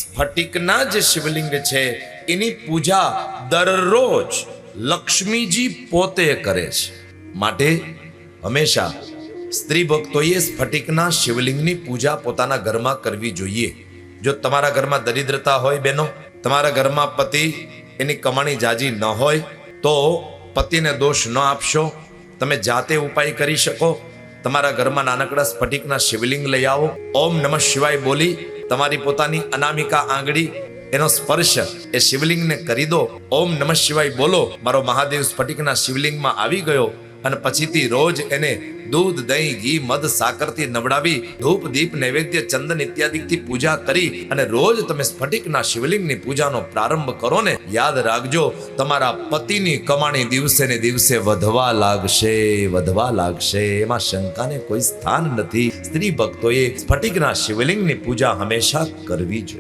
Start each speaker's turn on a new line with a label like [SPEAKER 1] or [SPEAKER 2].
[SPEAKER 1] સ્ફટિકના જે શિવલિંગ છે એની પૂજા દરરોજ લક્ષ્મીજી પોતે કરે છે. માટે હંમેશા સ્ત્રી ભક્તોએ સ્ફટિકના શિવલિંગની પૂજા પોતાના ઘરમાં કરવી જોઈએ. જો તમારા ઘરમાં દરિદ્રતા હોય બહેનો, તમારા ઘરમાં પતિ એની કમાણી જાજી ન હોય તો પતિને દોષ ન આપશો. તમે જાતે ઉપાય કરી શકો. તમારા ઘરમાં નાનકડા સ્ફટિકના શિવલિંગ લઈ આવો. ઓમ નમઃ શિવાય બોલી તમારી પોતાની અનામિકા આંગળી એનો સ્પર્શ એ શિવલિંગને કરી દો. ઓમ નમઃ શિવાય બોલો, મારો મહાદેવ સ્ફટિકના શિવલિંગમાં આવી ગયો. અને પછીથી રોજ એને દૂધ, દહીં, ઘી, મધ, સાકરથી નવડાવી ધૂપ, દીપ, નૈવેદ્ય, ચંદન ઇત્યાદિથી પૂજા કરી અને રોજ તમે સ્ફટિકના શિવલિંગની પૂજાનો પ્રારંભ કરો ને, યાદ રાખજો તમારા પતિની કમાણી દિવસે ને દિવસે વધવા લાગશે, વધવા લાગશે. એમાં શંકાને કોઈ સ્થાન નથી. સ્ત્રી ભક્તોએ સ્ફટિકના શિવલિંગની પૂજા હંમેશા કરવી જોઈએ.